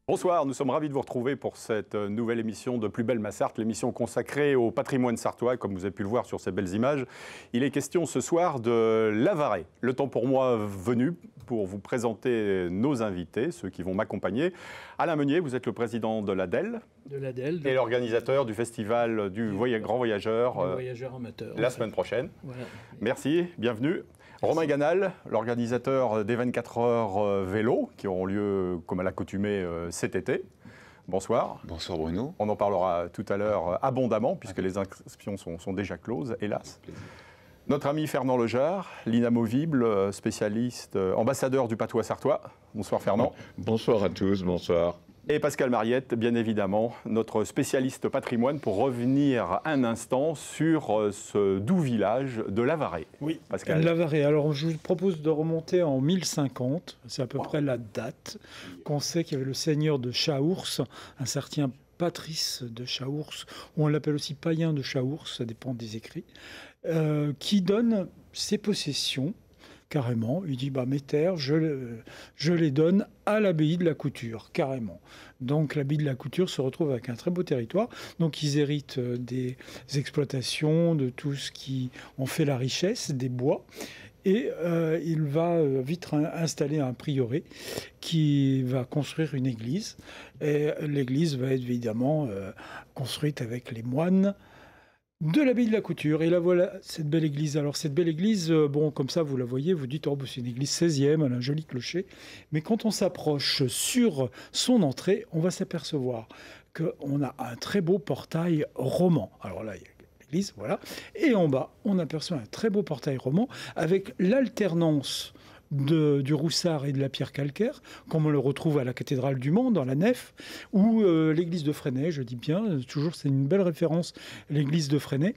Bonsoir, nous sommes ravis de vous retrouver pour cette nouvelle émission de Plus belle ma Sarthe, l'émission consacrée au patrimoine sartois, comme vous avez pu le voir sur ces belles images. Il est question ce soir de Lavaret. Le temps pour moi venu pour vous présenter nos invités, ceux qui vont m'accompagner. Alain Meunier, vous êtes le président de l'ADEL. Et l'organisateur du festival du Grand Voyageur. Voyageur amateur. La semaine prochaine. Voilà. Merci, bienvenue. Romain Ganal, l'organisateur des 24 heures vélo, qui auront lieu, comme à l'accoutumée, cet été. Bonsoir. Bonsoir Bruno. On en parlera tout à l'heure abondamment, puisque les inscriptions sont déjà closes, hélas. Notre ami Fernand Lejard, l'inamovible, spécialiste, ambassadeur du patois sartois. Bonsoir Fernand. Bonsoir à tous, bonsoir. Et Pascal Mariette, bien évidemment, notre spécialiste patrimoine, pour revenir un instant sur ce doux village de Lavaret. Oui, Pascal. Lavaret. Alors, je vous propose de remonter en 1050. C'est à peu près la date qu'on sait qu'il y avait le seigneur de Chaours, un certain Patrice de Chaours, ou on l'appelle aussi païen de Chaours, ça dépend des écrits, qui donne ses possessions. Carrément, il dit mes terres, je les donne à l'abbaye de la Couture, carrément. Donc l'abbaye de la Couture se retrouve avec un très beau territoire. Donc ils héritent des exploitations, de tout ce qui en fait la richesse, des bois. Et il va vite installer un prieuré qui va construire une église. Et l'église va être évidemment construite avec les moines de l'abbaye de la Couture. Et là, voilà cette belle église. Alors, cette belle église, comme ça, vous la voyez, vous dites, c'est une église 16e, elle a un joli clocher. Mais quand on s'approche sur son entrée, on va s'apercevoir qu'on a un très beau portail roman. Alors là, il y a l'église, voilà. Et en bas, on aperçoit un très beau portail roman avec l'alternance du roussard et de la pierre calcaire, comme on le retrouve à la cathédrale du Mans, dans la nef, ou l'église de Fresnay, je dis bien, toujours c'est une belle référence, l'église de Fresnay.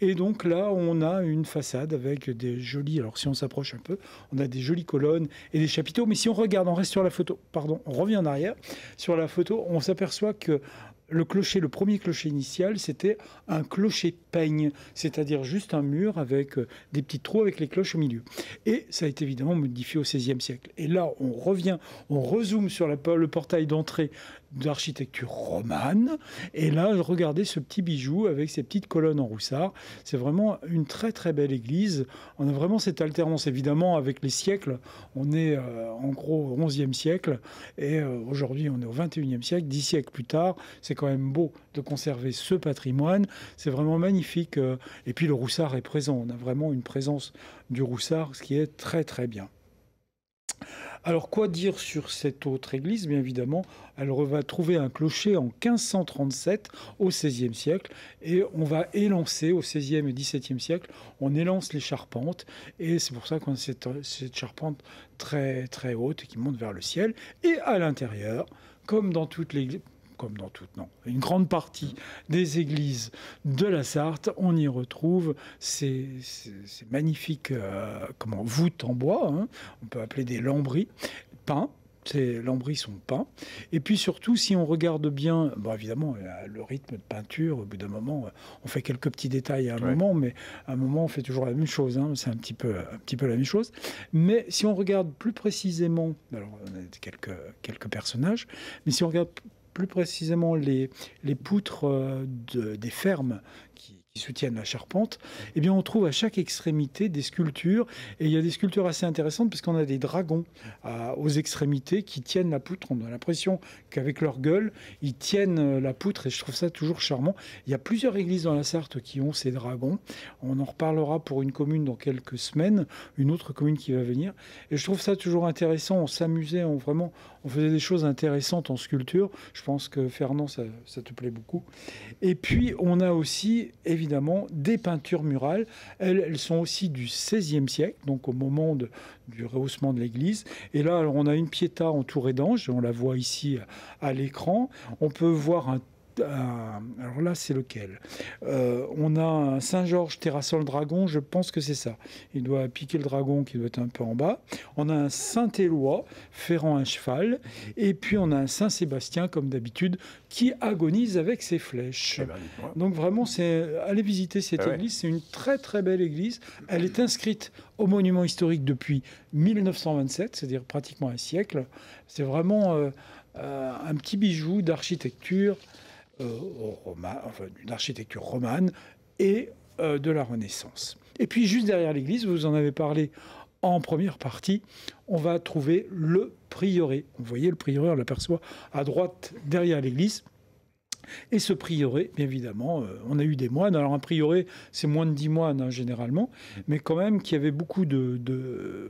Et donc là, on a une façade avec des jolis, alors si on s'approche un peu, on a des jolies colonnes et des chapiteaux, mais si on regarde, on reste sur la photo, pardon, on revient en arrière, sur la photo, on s'aperçoit que le premier clocher initial, c'était un clocher peigne, c'est-à-dire juste un mur avec des petits trous avec les cloches au milieu. Et ça a été évidemment modifié au XVIe siècle. Et là, on revient, on rezoome sur le portail d'entrée d'architecture romane. Et là, regardez ce petit bijou avec ces petites colonnes en roussard. C'est vraiment une très très belle église. On a vraiment cette alternance, évidemment, avec les siècles. On est en gros au XIe siècle et aujourd'hui on est au XXIe siècle. 10 siècles plus tard, c'est quand même beau de conserver ce patrimoine. C'est vraiment magnifique. Et puis le roussard est présent. On a vraiment une présence du roussard, ce qui est très très bien. Alors, quoi dire sur cette autre église? Bien évidemment, elle va trouver un clocher en 1537 au XVIe siècle et on va élancer au XVIe et XVIIe siècle, on élance les charpentes et c'est pour ça qu'on a cette charpente très, très haute qui monte vers le ciel. Et à l'intérieur, comme dans une grande partie des églises de la Sarthe, on y retrouve ces magnifiques voûtes en bois, on peut appeler des lambris, peints. Ces lambris sont peints. Et puis surtout, si on regarde bien, évidemment, le rythme de peinture, au bout d'un moment, on fait quelques petits détails à un moment, mais à un moment, on fait toujours la même chose. C'est un petit peu la même chose. Mais si on regarde plus précisément, alors on a quelques personnages, mais si on regarde plus précisément les poutres des fermes qui soutiennent la charpente, eh bien on trouve à chaque extrémité des sculptures, et il y a des sculptures assez intéressantes parce qu'on a des dragons aux extrémités qui tiennent la poutre. On a l'impression qu'avec leur gueule, ils tiennent la poutre, et je trouve ça toujours charmant. Il y a plusieurs églises dans la Sarthe qui ont ces dragons. On en reparlera pour une commune dans quelques semaines, une autre commune qui va venir, et je trouve ça toujours intéressant. On s'amusait, on faisait des choses intéressantes en sculpture. Je pense que Fernand, ça te plaît beaucoup. Et puis, on a aussi, évidemment, des peintures murales. Elles sont aussi du XVIe siècle, donc au moment du rehaussement de l'église. Et là, alors, on a une Pietà entourée d'anges, on la voit ici à l'écran. On peut voir un alors là, c'est lequel? On a un Saint-Georges terrassant le dragon, je pense que c'est ça. Il doit piquer le dragon qui doit être un peu en bas. On a un Saint-Éloi ferrant un cheval. Et puis on a un Saint-Sébastien, comme d'habitude, qui agonise avec ses flèches. Eh ben, dites-moi. Donc vraiment, allez visiter cette église. C'est une très très belle église. Elle est inscrite au monument historique depuis 1927, c'est-à-dire pratiquement un siècle. C'est vraiment un petit bijou d'architecture d'architecture romane et de la Renaissance. Et puis juste derrière l'église, vous en avez parlé en première partie, on va trouver le prieuré. Vous voyez, le prieuré, on l'aperçoit à droite derrière l'église. Et ce prieuré, bien évidemment, on a eu des moines. Alors un prieuré, c'est moins de 10 moines hein, généralement, mais quand même qui avait beaucoup de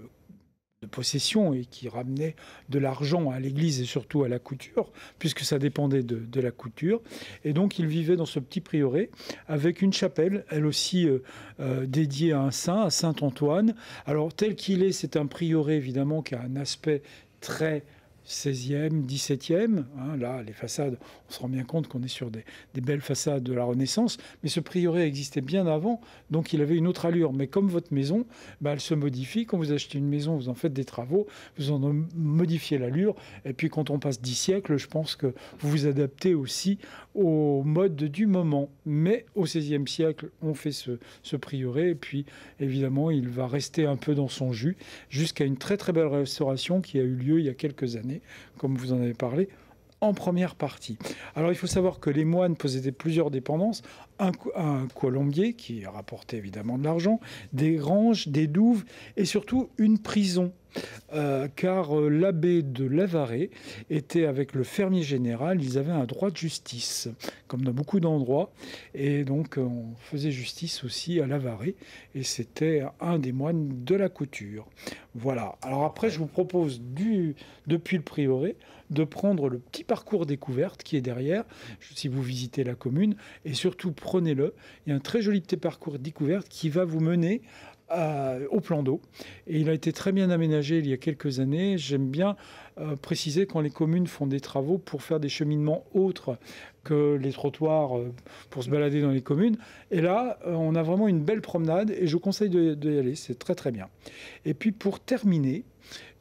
possession et qui ramenait de l'argent à l'église et surtout à la couture, puisque ça dépendait de la couture. Et donc, il vivait dans ce petit prieuré avec une chapelle, elle aussi dédiée à un saint, à Saint-Antoine. Alors, tel qu'il est, c'est un prieuré, évidemment, qui a un aspect très 16e, 17e. Hein, là, les façades, on se rend bien compte qu'on est sur des belles façades de la Renaissance. Mais ce prieuré existait bien avant, donc il avait une autre allure. Mais comme votre maison, elle se modifie. Quand vous achetez une maison, vous en faites des travaux, vous en modifiez l'allure. Et puis quand on passe 10 siècles, je pense que vous vous adaptez aussi au mode du moment. Mais au XVIe siècle, on fait ce prieuré. Et puis, évidemment, il va rester un peu dans son jus jusqu'à une très très belle restauration qui a eu lieu il y a quelques années, comme vous en avez parlé, en première partie. Alors, il faut savoir que les moines possédaient plusieurs dépendances. Un colombier qui rapportait évidemment de l'argent, des granges, des douves et surtout une prison. Car l'abbé de Lavaret était avec le fermier général, ils avaient un droit de justice, comme dans beaucoup d'endroits, et donc on faisait justice aussi à Lavaret, et c'était un des moines de la couture. Voilà. Alors après, je vous propose, depuis le prieuré, de prendre le petit parcours découverte qui est derrière, si vous visitez la commune, et surtout prenez-le. Il y a un très joli petit parcours découverte qui va vous mener au plan d'eau. Et il a été très bien aménagé il y a quelques années. J'aime bien préciser quand les communes font des travaux pour faire des cheminements autres que les trottoirs pour se balader dans les communes. Et là, on a vraiment une belle promenade et je vous conseille d'y aller. C'est très très bien. Et puis pour terminer,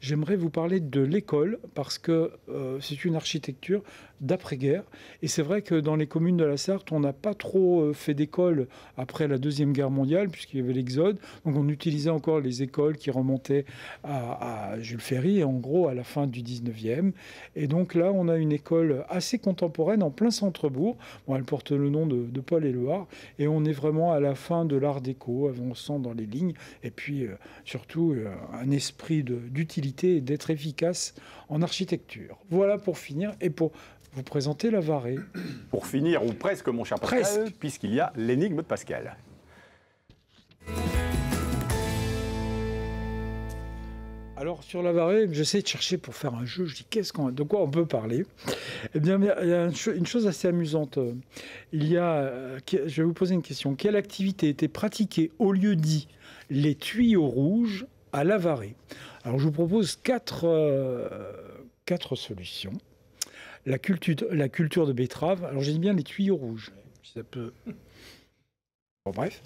j'aimerais vous parler de l'école parce que c'est une architecture d'après-guerre. Et c'est vrai que dans les communes de la Sarthe, on n'a pas trop fait d'école après la Deuxième Guerre mondiale puisqu'il y avait l'Exode. Donc on utilisait encore les écoles qui remontaient à Jules Ferry, en gros à la fin du 19e. Et donc là, on a une école assez contemporaine en plein centre-bourg. Bon, elle porte le nom de Paul Éluard. Et on est vraiment à la fin de l'art déco, avançant dans les lignes. Et puis surtout un esprit d'utilité et d'être efficace en architecture. Voilà pour finir et pour vous présenter Lavaret. Pour finir, ou presque, mon cher Pascal, puisqu'il y a l'énigme de Pascal. Alors sur Lavaret, j'essaie de chercher pour faire un jeu. Je dis de quoi on peut parler. Eh bien, il y a une chose assez amusante. Je vais vous poser une question. Quelle activité était pratiquée au lieu dit les tuyaux rouges à Lavaret? Alors je vous propose quatre solutions. La culture de betterave. Alors j'ai dit bien les tuyaux rouges. Si ça peut. Bon, bref.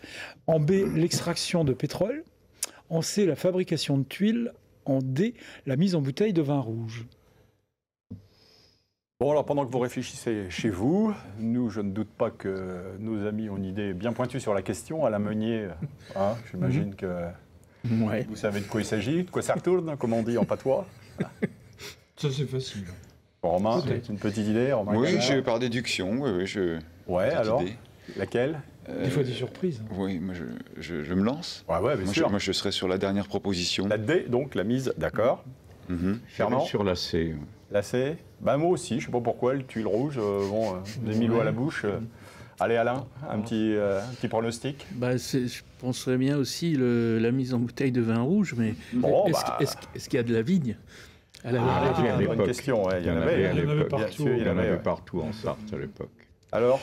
En B, l'extraction de pétrole. En C, la fabrication de tuiles. En D, la mise en bouteille de vin rouge. Bon, alors pendant que vous réfléchissez chez vous, nous, je ne doute pas que nos amis ont une idée bien pointue sur la question. Alain Meunier, hein, j'imagine que vous savez de quoi il s'agit, de quoi ça retourne, comme on dit en patois. Ça, c'est facile. Bon, Romain, une petite idée, Romain? Oui, par déduction. Ouais, alors idée. Laquelle? Des fois des surprises. Oui, moi je me lance. Ouais, bien sûr. Moi je serai sur la dernière proposition. La D, donc la mise, d'accord. Fernand? Sur la C. La C? Moi aussi, je ne sais pas pourquoi, le tuile rouge, vous avez mis l'eau à la bouche. Allez Alain, un petit pronostic? Je penserais bien aussi la mise en bouteille de vin rouge, mais est-ce qu'il y a de la vigne à la bonne question, ouais, il y en avait partout. Il y en avait partout en Sarthe à l'époque. Alors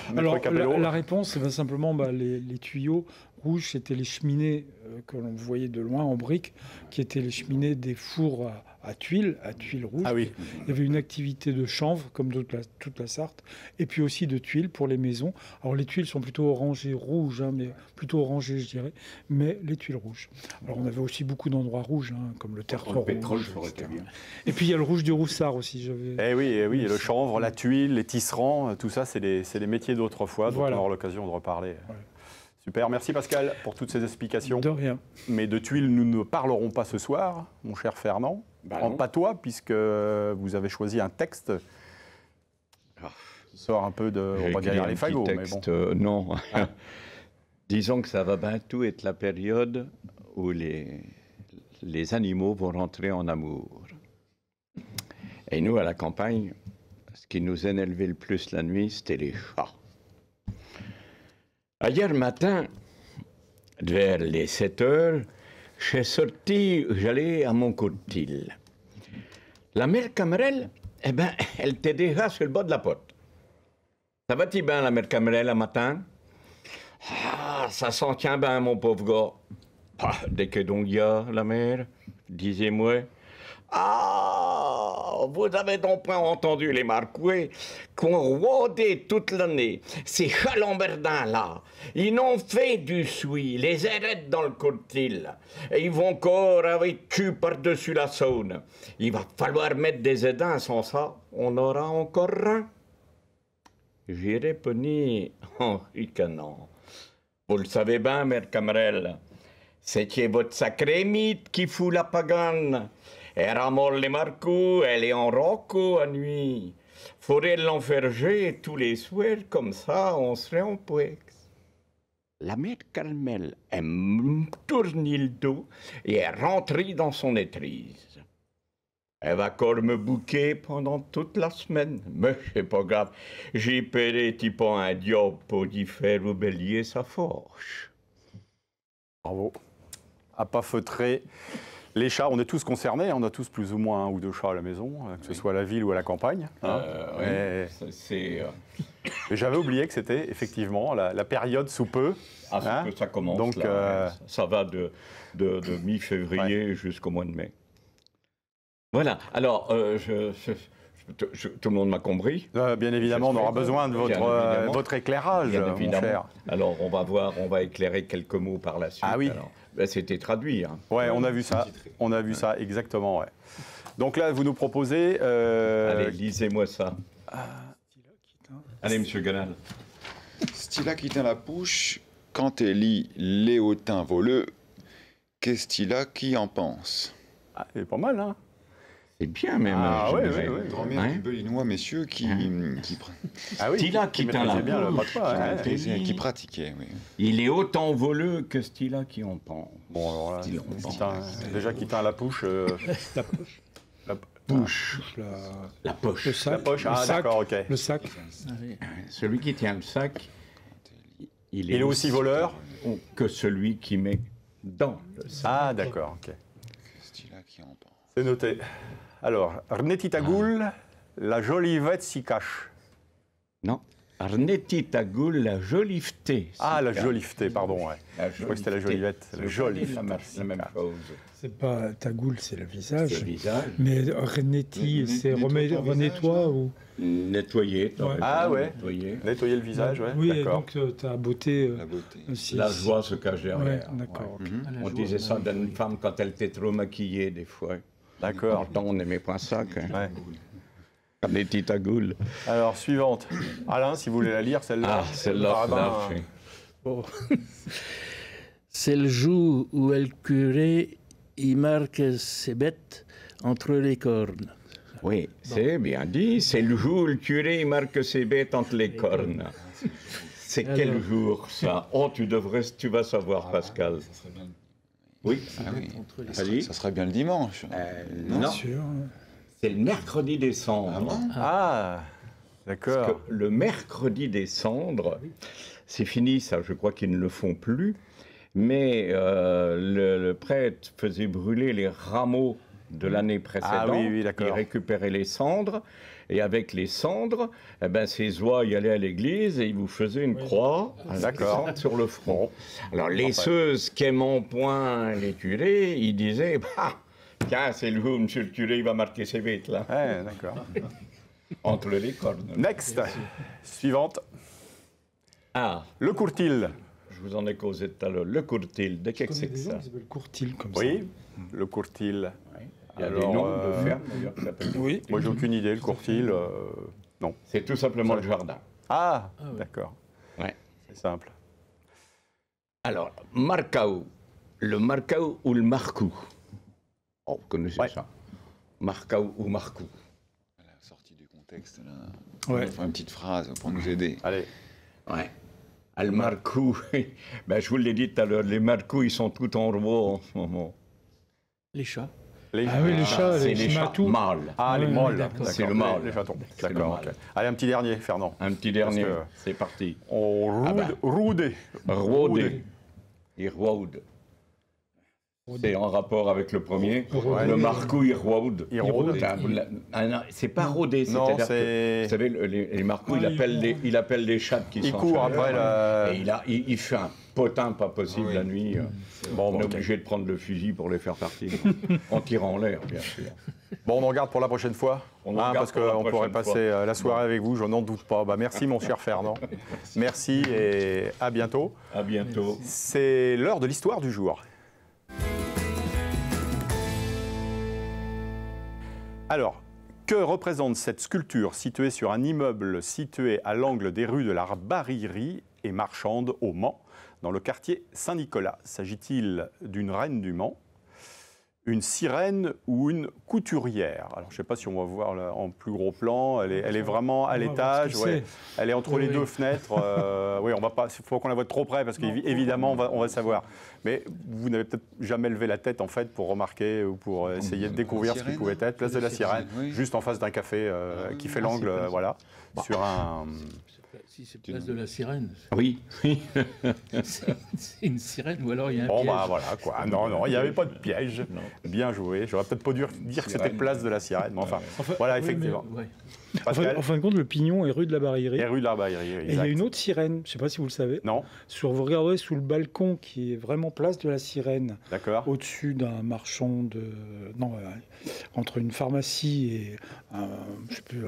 la réponse, c'est simplement les tuyaux rouge, c'était les cheminées que l'on voyait de loin en briques, qui étaient les cheminées des fours à tuiles rouges. Ah oui. Il y avait une activité de chanvre, comme toute la Sarthe, et puis aussi de tuiles pour les maisons. Alors les tuiles sont plutôt orangées rouges, hein, mais plutôt orangées, je dirais, mais les tuiles rouges. Alors on avait aussi beaucoup d'endroits rouges, hein, comme le tertre rouge. Le pétrole, ça aurait été bien. Et puis il y a le rouge du Roussard aussi. Eh oui, le chanvre, la tuile, les tisserands, tout ça, c'est des métiers d'autrefois, dont on aura l'occasion de reparler. Ouais. Super, merci Pascal pour toutes ces explications. De rien. Mais de tuiles, nous ne parlerons pas ce soir, mon cher Fernand. En patois, puisque vous avez choisi un texte qui sort un peu de, on va dire, les fagots. Texte, mais bon. Non. Ah. Disons que ça va bientôt être la période où les animaux vont rentrer en amour. Et nous, à la campagne, ce qui nous énervait le plus la nuit, c'était les chats. Hier matin, vers les 7 heures, j'allais à mon courtil. La mère Camerelle, eh ben, elle était déjà sur le bas de la porte. Ça va-t-il bien, la mère Camerelle, le matin? Ah, ça s'en tient bien, mon pauvre gars. Ah, dès que donc y a, la mère, disez-moi. Ah, vous avez donc pas entendu les marcouets qu'on rôdait toute l'année. Ces chalamberdins-là, ils n'ont fait du suie, les arrêtent dans le courtil. Et ils vont encore avec cul par-dessus la Saône. Il va falloir mettre des édins, sans ça, on aura encore rien. J'ai répondu en ricanant. Vous le savez bien, mère Camerelle, c'est votre sacré mythe qui fout la pagane. Elle ramole les marcous, elle est en rocco à nuit. Faudrait l'enferger tous les soirs, comme ça, on serait en poex. La mère Carmel, elle me tournait le dos et elle rentrait dans son étrise. Elle va encore me bouquer pendant toute la semaine. Mais c'est pas grave, j'ai payé pas un diable pour y faire oublier sa force. Bravo. À pas feutrer. Les chats, on est tous concernés, on a tous plus ou moins un ou deux chats à la maison, que ce soit à la ville ou à la campagne. Hein. J'avais oublié que c'était effectivement la période sous peu. Ah, hein. Ça commence. Donc, là, ça va de mi-février jusqu'au mois de mai. Voilà. Alors, tout le monde m'a compris. Bien évidemment, on aura besoin de votre éclairage, mon cher. Alors, on va éclairer quelques mots par la suite. Ah oui. Ben, c'était traduit. Hein. Ouais, on a vu ça. On a vu ça, exactement. Ouais. Donc là, vous nous proposez. Allez, lisez-moi ça. Allez, monsieur Ganal. Stila qui tient la pouche, quand elle lit Léotin voleux, qu'est-ce qu'il a qui en pense? Ah, c'est pas mal, hein? C'est bien, même. Ah, oui. Grand-mère du Belinois, messieurs, qui Stila qui tient la pouche, qui pratiquait, oui. Il est autant voleux que Stila qui en pense. Bon, alors là, déjà qui tient la pouche. La poche. La poche. Le sac. La poche, d'accord, ok. Le sac. Celui qui tient le sac, il est aussi voleur que celui qui met dans le sac. Ah, d'accord, ok. Stila qui en pense. C'est noté. Alors, Rnetitagoul, la jolivette s'y cache. Non. Rnetitagoul, la joliveté. Ah, la joliveté, pardon, ouais. Je crois que c'était la jolivette. La jolivette. La même chose. C'est pas tagoul, c'est le visage. C'est le visage. Mais Reneti, c'est renettoie ou... Nettoyer. Ah ouais. Nettoyer le visage, ouais. Oui, et donc ta beauté. La beauté. Aussi. La joie se cache derrière. Ouais, d'accord. Ouais. On disait ça d'une femme quand elle était trop maquillée, des fois. D'accord. En temps, on n'aimait pas ça. Ouais. Rnetitagoul. Alors, suivante. Alain, si vous voulez la lire, celle-là. Ah, celle-là. Bon. C'est le jour où le curé il marque ses bêtes entre les cornes. Oui, c'est bien dit. C'est le jour où le curé il marque ses bêtes entre les cornes. C'est quel jour, ça? Oh, tu vas savoir, Pascal. Oui. Ah oui. Ça serait bien le dimanche. Non. Sûr. C'est le mercredi des cendres. Ah, d'accord. Parce que le mercredi des cendres, c'est fini, ça, je crois qu'ils ne le font plus. Mais le prêtre faisait brûler les rameaux de l'année précédente. Ah oui, d'accord. Il récupérait les cendres Et avec les cendres, eh ben, ces oies y allaient à l'église et ils vous faisaient une croix D'accord. sur le front. Alors, les ceuses qui aimant point les curés, ils disaient, bah, tiens, c'est le vous, monsieur le curé, il va marquer ses bêtes, là, Ouais, d'accord. entre les cornes. Next. Suivante. Ah, Le courtil. je vous en ai causé tout à l'heure. Le courtil, de qu'est-ce que c'est que ça? Qui s'appelle courtil comme ça. Oui, le courtil. Il y a des Alors, noms de fermes, d'ailleurs, qui s'appellent. Oui. Moi, j'ai aucune idée. Le courtil, non. C'est tout simplement le jardin. Ah, ouais. d'accord. Ouais. C'est simple. Alors, Marcao. Le Marcao ou le Marcou? Oh, vous connaissez Ouais. ça? Marcao ou Marcou? La sortie du contexte, là. Ouais. On va faire une petite phrase pour nous aider. Allez. Ouais. Ah, le Marcou, ben, je vous l'ai dit tout à l'heure, les Marcous, ils sont tout en roi en ce moment. Les chats. Ah oui, les chats, C'est les les chats matous. mâles. Ah, les Ouais, molles. d'accord. D'accord. C'est le mâle. Les chatons. C'est le D'accord. mâle. ok. Allez, un petit dernier, Fernand. Un petit dernier, Parce que- c'est parti. On Ah bah. roudé. Rôdé. Et Rôde. C'est en rapport avec le premier. Ouais. Le Marcou, il rôde. Il rôde. C'est pas rôdé, Non, c'est-à-dire que, c'est... vous savez, les Marcous, Ouais, il appelle les chats qui Il sont court chez après eux. la... Et il fait un potin pas possible Oui. la nuit. Bon, On bon, est ok. obligé de prendre le fusil pour les faire partir. En tirant en l'air, bien sûr. Bon, on en regarde pour la prochaine fois. On en regarde parce pour la qu'on pourrait prochaine passer fois. la soirée avec vous, je n'en doute pas. Bah, merci, mon cher Fernand. Merci et à bientôt. À bientôt. C'est l'heure de l'histoire du jour. Alors, que représente cette sculpture située sur un immeuble situé à l'angle des rues de la Barillerie et Marchande au Mans, dans le quartier Saint-Nicolas? S'agit-il d'une reine du Mans, une sirène ou une couturière? Alors, je ne sais pas si on va voir là, en plus gros plan. Elle est vraiment à On va voir l'étage. ce que Ouais. Elle est entre Oui, les oui. deux fenêtres. Oui, on va pas. Il faut qu'on la voie de trop près parce qu'évidemment, on va savoir. Mais vous n'avez peut-être jamais levé la tête en fait pour remarquer ou pour essayer de découvrir ce qui Sirène. pouvait être. Place de la Sirène, Oui. juste en face d'un café qui fait l'angle, c'est voilà, sur un. Si c'est place de la sirène, Oui. c'est une sirène ou alors il y a un Bon, piège. bah voilà quoi. Non, non, il n'y avait pas de piège. Non. Bien joué. J'aurais peut-être pas dû dire que c'était Sirène. place de la Sirène, mais enfin, Enfin, voilà, oui, effectivement. Ouais. Pascal, En fin de compte, le pignon est rue de la Barillerie. et rue de la Barillerie, Et il y a exact. une autre sirène, je ne sais pas si vous le savez. Non, Vous regarderez sous le balcon qui est vraiment place de la Sirène, d'accord. au-dessus d'un marchand de. Non, entre une pharmacie et je sais plus,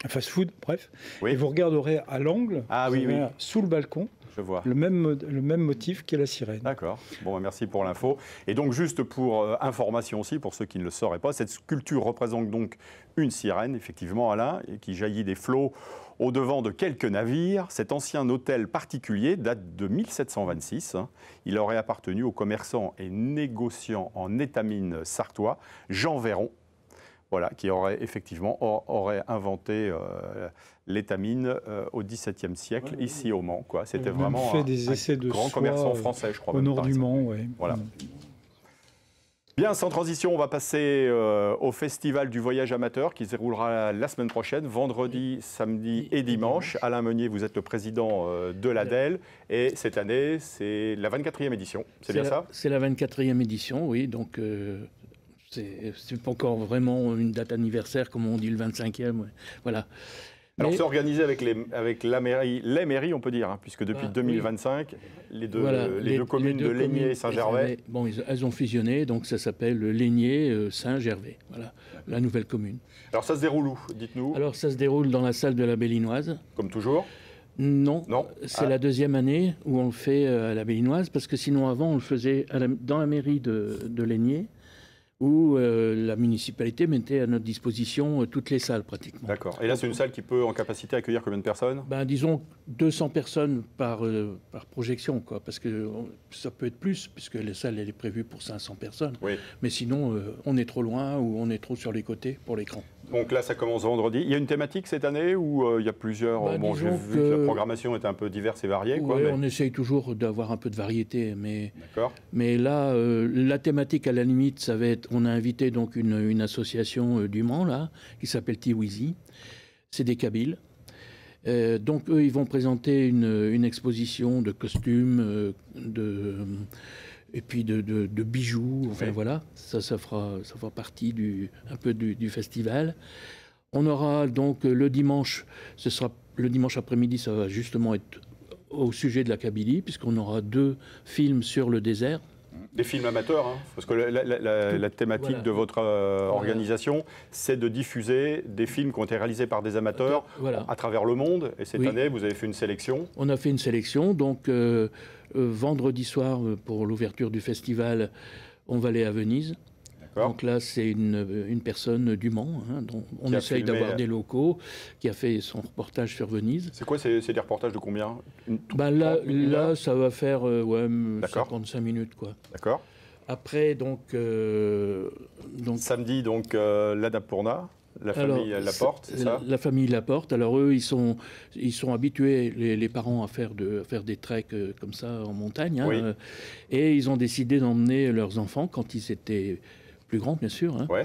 un fast-food, bref. Oui. Et vous regarderez à l'angle, Ah oui, vous verrez, oui. sous le balcon, Je vois. le même motif qu'est la sirène. D'accord. Bon, bah, merci pour l'info. Et donc, juste pour information aussi, pour ceux qui ne le sauraient pas, cette sculpture représente donc une sirène, effectivement, Alain, et qui jaillit des flots au-devant de quelques navires. Cet ancien hôtel particulier date de 1726. Hein. Il aurait appartenu au commerçant et négociant en étamines sartois, Jean Véron. Voilà, qui aurait effectivement aurait inventé l'étamine au XVIIe siècle, ici au Mans. Quoi. C'était Il a même vraiment fait des essais de grand soie, commerçant français, je crois. Au même, nord par du exemple. Mans, oui. Voilà. Bien, sans transition, on va passer au Festival du Voyage Amateur qui se déroulera la semaine prochaine, vendredi, samedi et dimanche. Alain Meunier, vous êtes le président de l'ADEL et cette année, c'est la 24e édition. C'est bien ça? C'est la 24e édition, oui. Donc, c'est pas encore vraiment une date anniversaire, comme on dit le 25e. Ouais. Voilà. Alors, Mais- c'est organisé avec la mairie, les mairies, on peut dire, hein, puisque depuis Ah, 2025, les deux, Voilà, les deux communes de Lénier et Saint-Gervais. Bon, elles ont fusionné, donc ça s'appelle Lénier Saint-Gervais. Voilà, la nouvelle commune. Alors, ça se déroule où? Dites-nous, Alors, ça se déroule dans la salle de la Bellinoise. comme toujours. Non, Non. c'est Ah. la deuxième année où on le fait à la Bellinoise, parce que sinon, avant, on le faisait dans la mairie de Lénier, où la municipalité mettait à notre disposition toutes les salles, pratiquement. D'accord. Et là, c'est une salle qui peut en capacité accueillir combien de personnes? Ben, disons 200 personnes par projection, quoi, parce que ça peut être plus, puisque la salle elle est prévue pour 500 personnes. Oui. Mais sinon, on est trop loin ou on est trop sur les côtés pour l'écran. Donc là, ça commence vendredi. Il y a une thématique cette année ou il y a plusieurs Bah, bon, j'ai disons vu que la que- programmation était un peu diverse et variée. Quoi, Ouais, mais- on essaye toujours d'avoir un peu de variété, D'accord. mais là, la thématique, à la limite, ça va être... On a invité donc une association du Mans, là, qui s'appelle Tiwizi. C'est des Kabyles. Donc, eux, ils vont présenter une exposition de costumes, et puis de bijoux. Enfin, Oui. voilà, ça fera partie un peu du festival. On aura donc le dimanche, ce sera le dimanche après-midi, ça va justement être au sujet de la Kabylie, puisqu'on aura 2 films sur le désert. Des films amateurs, hein, parce que la thématique Voilà. de votre organisation, c'est de diffuser des films qui ont été réalisés par des amateurs Voilà. à travers le monde. Et cette Oui. année, vous avez fait une sélection. On a fait une sélection, donc vendredi soir, pour l'ouverture du festival, on va aller à Venise. Donc là, c'est une personne du Mans, hein, dont on essaye d'avoir des locaux, qui a fait son reportage sur Venise. C'est quoi, c'est des reportages de combien? Là, ça va faire 55 minutes, quoi. D'accord. Après, donc samedi, donc l'Annapurna, la famille Laporte, c'est ça? La famille Laporte. Alors eux, ils sont habitués, les parents, à faire des treks comme ça en montagne. Hein, oui. Et ils ont décidé d'emmener leurs enfants, quand ils étaient plus grands, bien sûr, hein, Ouais.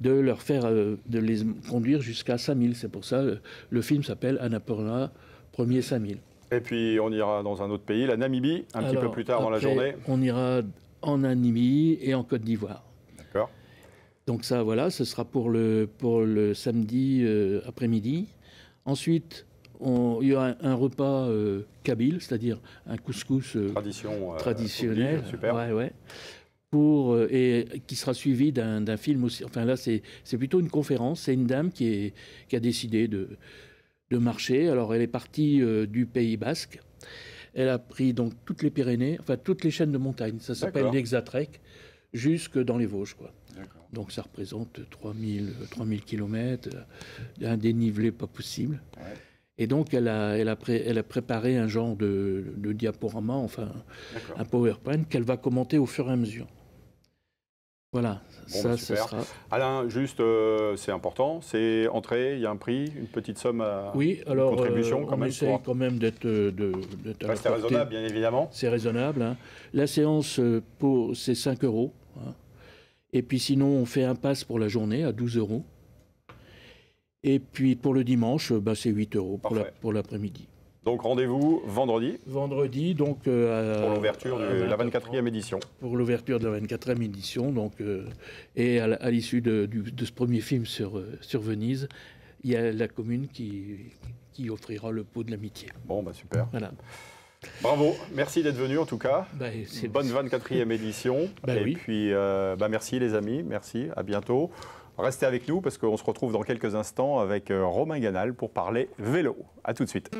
de les conduire jusqu'à 5000. C'est pour ça le film s'appelle Annapurna, premier 5000. Et puis on ira dans un autre pays, la Namibie, un petit peu plus tard dans la journée. On ira en Namibie et en Côte d'Ivoire. D'accord. Donc ça, voilà, ce sera pour le samedi après-midi. Ensuite, il y aura un repas kabyle, c'est-à-dire un couscous traditionnel. Super. Ouais. Et qui sera suivi d'un film aussi. Enfin là, c'est plutôt une conférence. C'est une dame qui a décidé de marcher. Alors elle est partie du Pays Basque. Elle a pris donc toutes les Pyrénées, enfin toutes les chaînes de montagne. Ça s'appelle l'Hexatrek, jusque dans les Vosges, quoi. Donc ça représente 3000 km, un dénivelé pas possible. Ouais. Et donc elle a préparé un genre de diaporama, enfin un PowerPoint qu'elle va commenter au fur et à mesure. Voilà, ce sera... Alain, juste, c'est important, c'est entrée, il y a un prix, une petite somme à contribution quand on essaye quand même d'être c'est raisonnable, bien évidemment. C'est raisonnable. Hein. La séance, c'est 5 €. Hein. Et puis sinon, on fait un pass pour la journée à 12 €. Et puis pour le dimanche, c'est 8 € pour l'après-midi. Donc rendez-vous vendredi. Vendredi, donc... pour l'ouverture de la 24e édition. Pour l'ouverture de la 24e édition. Donc, et à l'issue de ce premier film sur Venise, il y a la commune qui offrira le pot de l'amitié. Bon, super. Voilà. Bravo, merci d'être venu en tout cas. Bonne 24e édition. Oui. Puis, merci les amis, merci, à bientôt. Restez avec nous parce qu'on se retrouve dans quelques instants avec Romain Ganal pour parler vélo. À tout de suite.